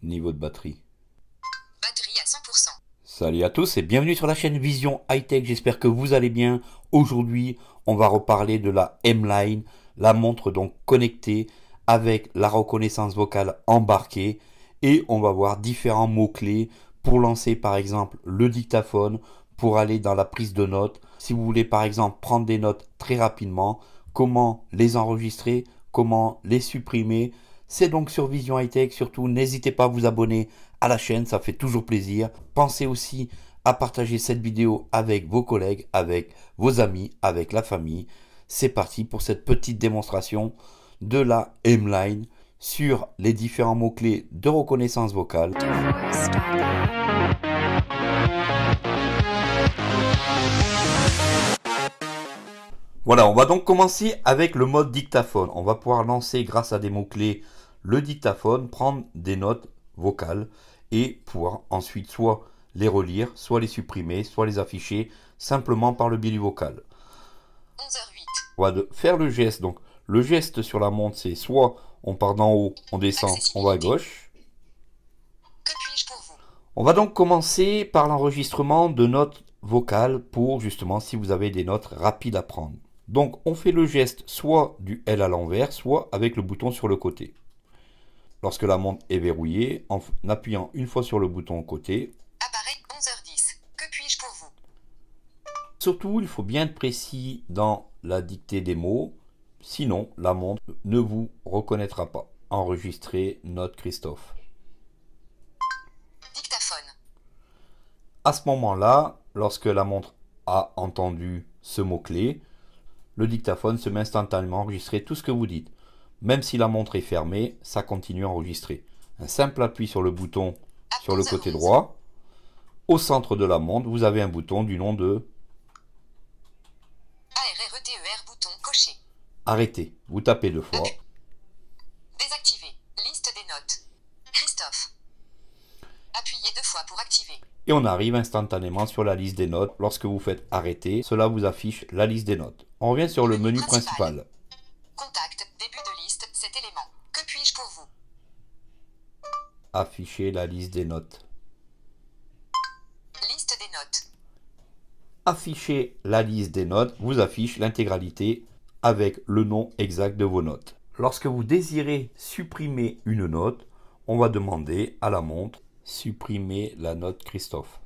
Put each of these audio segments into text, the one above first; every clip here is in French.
Niveau de batterie. Batterie à 100%. Salut à tous et bienvenue sur la chaîne Vision High Tech, j'espère que vous allez bien. Aujourd'hui, on va reparler de la M-Line, la montre donc connectée avec la reconnaissance vocale embarquée. Et on va voir différents mots-clés pour lancer par exemple le dictaphone, pour aller dans la prise de notes. Si vous voulez par exemple prendre des notes très rapidement, comment les enregistrer, comment les supprimer. C'est donc sur Vision High Tech, surtout n'hésitez pas à vous abonner à la chaîne, ça fait toujours plaisir. Pensez aussi à partager cette vidéo avec vos collègues, avec vos amis, avec la famille. C'est parti pour cette petite démonstration de la M-Line sur les différents mots-clés de reconnaissance vocale. Voilà, on va donc commencer avec le mode dictaphone. On va pouvoir lancer grâce à des mots-clés le dictaphone, prendre des notes vocales et pouvoir ensuite soit les relire, soit les supprimer, soit les afficher simplement par le biais du vocal. 11h08. On va faire le geste. Donc le geste sur la montre, c'est soit on part d'en haut, on descend, on va à gauche. Que puis-je pour vous? On va donc commencer par l'enregistrement de notes vocales pour justement si vous avez des notes rapides à prendre. Donc on fait le geste soit du L à l'envers, soit avec le bouton sur le côté. Lorsque la montre est verrouillée, en appuyant une fois sur le bouton côté. Apparaît 11h10. Que puis-je pour vous? Surtout, il faut bien être précis dans la dictée des mots, sinon la montre ne vous reconnaîtra pas. Enregistrer note Christophe. Dictaphone. À ce moment-là, lorsque la montre a entendu ce mot-clé, le dictaphone se met instantanément à enregistrer tout ce que vous dites. Même si la montre est fermée, ça continue à enregistrer. Un simple appui sur le bouton sur le côté droit. Au centre de la montre, vous avez un bouton du nom de ARRETER bouton coché. arrêter. Vous tapez deux fois. Désactiver. Liste des notes. Christophe. Appuyez deux fois pour activer. Et on arrive instantanément sur la liste des notes. Lorsque vous faites arrêter, cela vous affiche la liste des notes. On revient sur le menu principal. Contact. Début de liste. Cet élément. Que puis-je pour vous? Afficher la liste des notes. Liste des notes. Afficher la liste des notes vous affiche l'intégralité avec le nom exact de vos notes. Lorsque vous désirez supprimer une note, on va demander à la montre supprimer la note Christophe.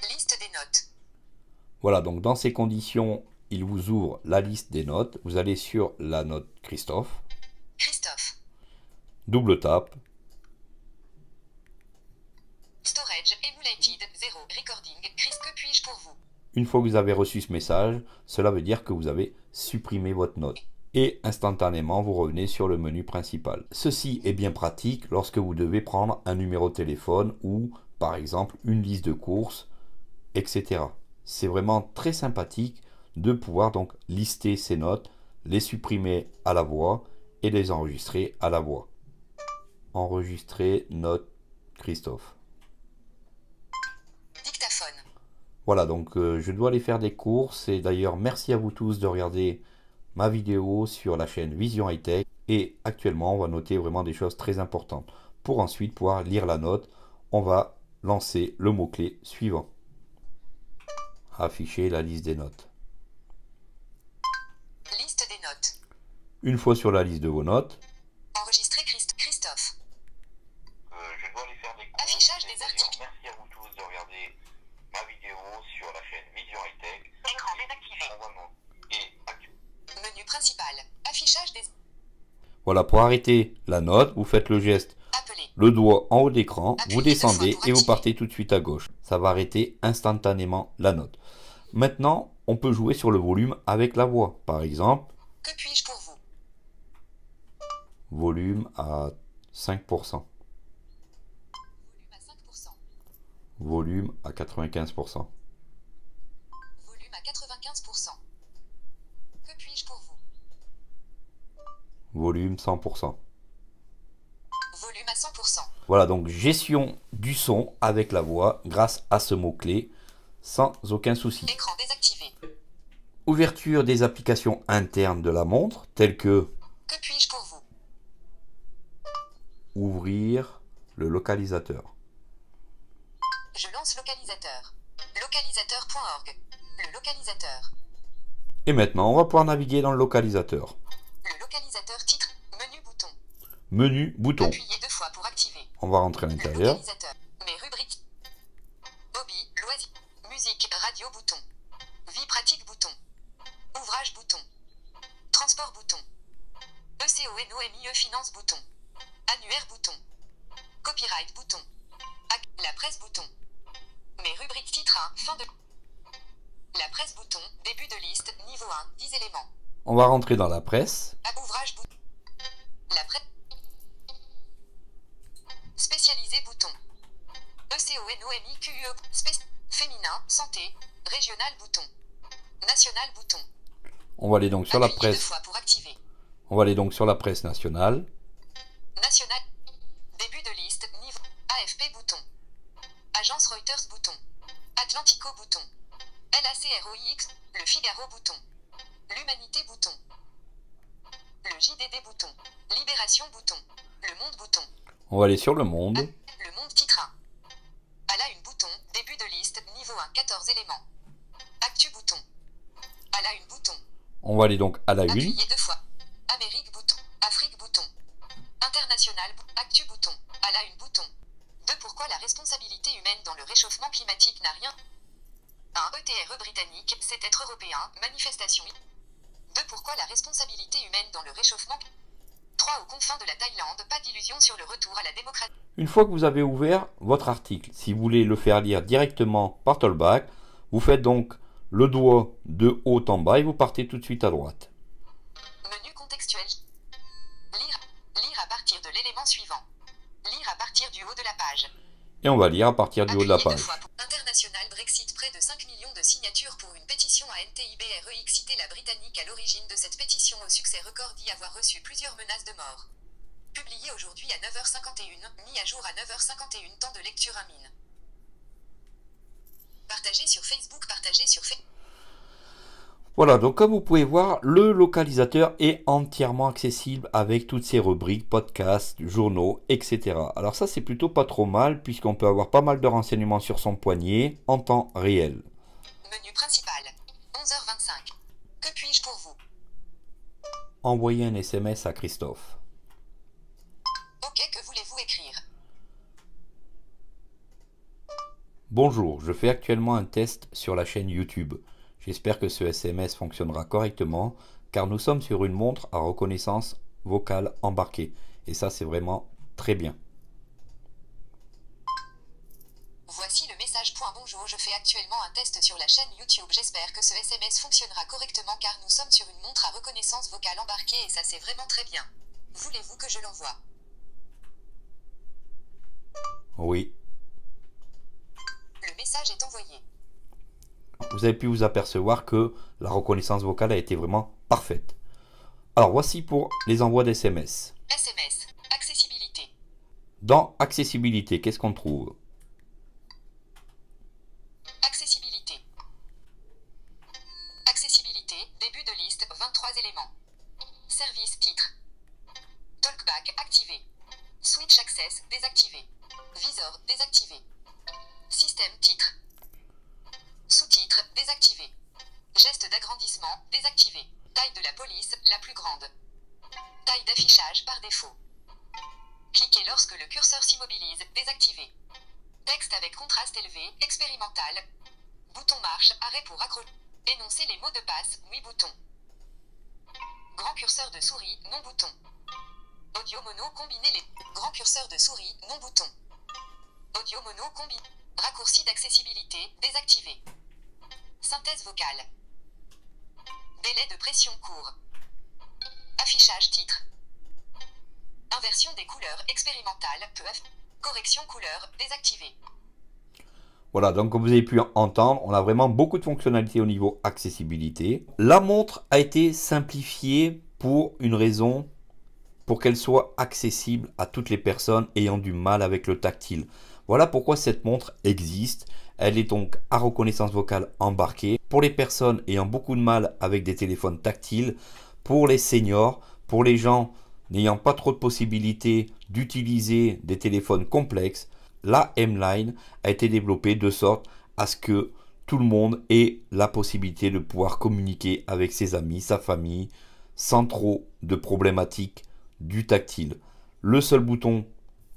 Liste des notes. Voilà, donc dans ces conditions, il vous ouvre la liste des notes. Vous allez sur la note Christophe. Christophe. Double tape. Storage emulated 0 recording. Chris, que puis-je pour vous? Une fois que vous avez reçu ce message, cela veut dire que vous avez supprimé votre note. Et instantanément, vous revenez sur le menu principal. Ceci est bien pratique lorsque vous devez prendre un numéro de téléphone ou, par exemple, une liste de courses, etc. C'est vraiment très sympathique de pouvoir donc lister ces notes, les supprimer à la voix et les enregistrer à la voix. Enregistrer note Christophe. Dictaphone. Voilà, donc je dois aller faire des courses et d'ailleurs merci à vous tous de regarder ma vidéo sur la chaîne Vision High Tech et actuellement on va noter vraiment des choses très importantes. Pour ensuite pouvoir lire la note, on va lancer le mot-clé suivant. Afficher la liste des notes. Liste des notes. Une fois sur la liste de vos notes, Enregistrer Christophe. Je dois aller faire des courses. Affichage des articles. Merci à vous tous de regarder ma vidéo sur la chaîne Vision High Tech. Écran désactivé. Menu principal. Affichage des... voilà, pour arrêter la note, vous faites le geste, Appeler. le doigt en haut d'écran, vous Appuyez deux fois descendez pour et vous activer. partez tout de suite à gauche. Ça va arrêter instantanément la note. Maintenant, on peut jouer sur le volume avec la voix. Par exemple, Que puis-je pour vous? volume à 5%, Volume à 5%. volume à 95%, Volume à 95%. Que puis-je pour vous? volume 100%. Volume à 100%. Voilà, donc gestion du son avec la voix grâce à ce mot-clé sans aucun souci. Écran désactivé. Ouverture des applications internes de la montre, telles que Que puis-je pour vous? ouvrir le localisateur. Je lance localisateur. Localisateur.org. Le localisateur. Et maintenant, on va pouvoir naviguer dans le localisateur. Le localisateur titre. Menu bouton. Menu, bouton. Appuyez 2 fois pour activer. On va rentrer à Le l'intérieur. localisateur. Mes rubriques. Hobby, loisirs. Musique, radio bouton. Vie pratique bouton. Ouvrage bouton. Transport bouton. ECONOMIE finance bouton. Annuaire bouton. Copyright bouton. La presse bouton. Mes rubriques titre 1, fin de... La presse bouton, début de liste, niveau 1, 10 éléments. On va rentrer dans la presse. Ouvrage bouton. La presse... Spécialisé bouton. ECONOMIQE. Féminin, santé. Régional bouton. National bouton. On va aller donc sur la Appuyez 2 presse. fois pour activer. On va aller donc sur la presse nationale. National. Début de liste. Niveau. AFP bouton. Agence Reuters bouton. Atlantico bouton. LACROIX. Le Figaro bouton. L'Humanité bouton. Le JDD bouton. Libération bouton. Le Monde bouton. On va aller sur le monde. Le Monde titre 1. À la une bouton. Début de liste. Niveau 1. 14 éléments. Actu bouton. À la une bouton. On va aller donc à la une. Appuyez 2 fois. Amérique bouton. Afrique bouton. International. Actu bouton. À la une bouton. 2. Pourquoi la responsabilité humaine dans le réchauffement climatique n'a rien. 1. ETRE britannique, c'est être européen, manifestation. 2. Pourquoi la responsabilité humaine dans le réchauffement. 3. Aux confins de la Thaïlande, pas d'illusion sur le retour à la démocratie. Une fois que vous avez ouvert votre article, si vous voulez le faire lire directement par Tollback, vous faites donc le doigt de haut en bas et vous partez tout de suite à droite. Menu contextuel. Lire à partir de l'élément suivant. Lire à partir du haut de la page. Et on va lire à partir du haut de la Appuyez 2 page. fois pour International Brexit, près de 5 millions de signatures pour une pétition à NTIBREX. Citer la Britannique à l'origine de cette pétition au succès record dit avoir reçu plusieurs menaces de mort. Publié aujourd'hui à 9h51, mis à jour à 9h51, temps de lecture à mine. Partagé sur Facebook, partagé sur Facebook. Voilà, donc comme vous pouvez voir, le localisateur est entièrement accessible avec toutes ses rubriques, podcasts, journaux, etc. Alors ça, c'est plutôt pas trop mal puisqu'on peut avoir pas mal de renseignements sur son poignet en temps réel. Menu principal. 11h25. Que puis-je pour vous? Envoyer un SMS à Christophe. Ok, que voulez-vous écrire? Bonjour, je fais actuellement un test sur la chaîne YouTube. J'espère que ce SMS fonctionnera correctement car nous sommes sur une montre à reconnaissance vocale embarquée. Et ça, c'est vraiment très bien. Voici le message. Bonjour, je fais actuellement un test sur la chaîne YouTube. J'espère que ce SMS fonctionnera correctement car nous sommes sur une montre à reconnaissance vocale embarquée et ça c'est vraiment très bien. Voulez-vous que je l'envoie? Oui. Le message est envoyé. Vous avez pu vous apercevoir que la reconnaissance vocale a été vraiment parfaite. Alors voici pour les envois d'SMS. SMS. Accessibilité. Dans accessibilité, qu'est-ce qu'on trouve? Accessibilité. Accessibilité. Début de liste. 23 éléments. Service titre. Talkback activé. Switch access désactivé. Visor désactivé. Système titre. Sous-titres désactivé. Geste d'agrandissement désactivé. Taille de la police la plus grande. Taille d'affichage par défaut. Cliquez lorsque le curseur s'immobilise désactivé. Texte avec contraste élevé expérimental. Bouton marche arrêt pour accrocher. Énoncer les mots de passe oui bouton. Grand curseur de souris non bouton. Audio mono combiné les. Grand curseur de souris non bouton. Audio mono combiné. Raccourci d'accessibilité désactivé. Synthèse vocale. Délai de pression court. Affichage titre. Inversion des couleurs expérimentale PEF. Correction couleur désactivé. Voilà, donc comme vous avez pu entendre, on a vraiment beaucoup de fonctionnalités au niveau accessibilité. La montre a été simplifiée pour une raison, pour qu'elle soit accessible à toutes les personnes ayant du mal avec le tactile. Voilà pourquoi cette montre existe. Elle est donc à reconnaissance vocale embarquée pour les personnes ayant beaucoup de mal avec des téléphones tactiles, pour les seniors, pour les gens n'ayant pas trop de possibilités d'utiliser des téléphones complexes, la M-Line a été développée de sorte à ce que tout le monde ait la possibilité de pouvoir communiquer avec ses amis, sa famille, sans trop de problématiques du tactile. Le seul bouton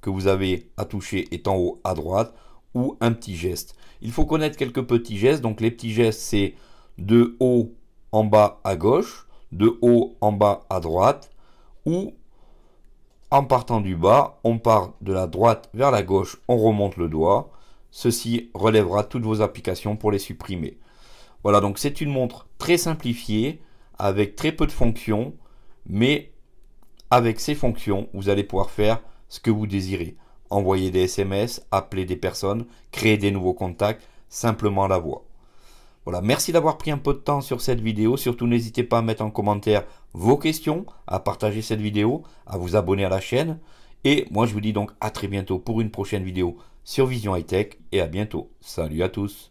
que vous avez à toucher est en haut à droite ou un petit geste. Il faut connaître quelques petits gestes. Donc les petits gestes, c'est de haut en bas à gauche, de haut en bas à droite, ou en partant du bas, on part de la droite vers la gauche, on remonte le doigt. Ceci relèvera toutes vos applications pour les supprimer. Voilà, donc c'est une montre très simplifiée, avec très peu de fonctions, mais avec ces fonctions, vous allez pouvoir faire ce que vous désirez. Envoyer des SMS, appeler des personnes, créer des nouveaux contacts, simplement la voix. Voilà, merci d'avoir pris un peu de temps sur cette vidéo. Surtout, n'hésitez pas à mettre en commentaire vos questions, à partager cette vidéo, à vous abonner à la chaîne. Et moi, je vous dis donc à très bientôt pour une prochaine vidéo sur Vision High Tech. Et à bientôt. Salut à tous.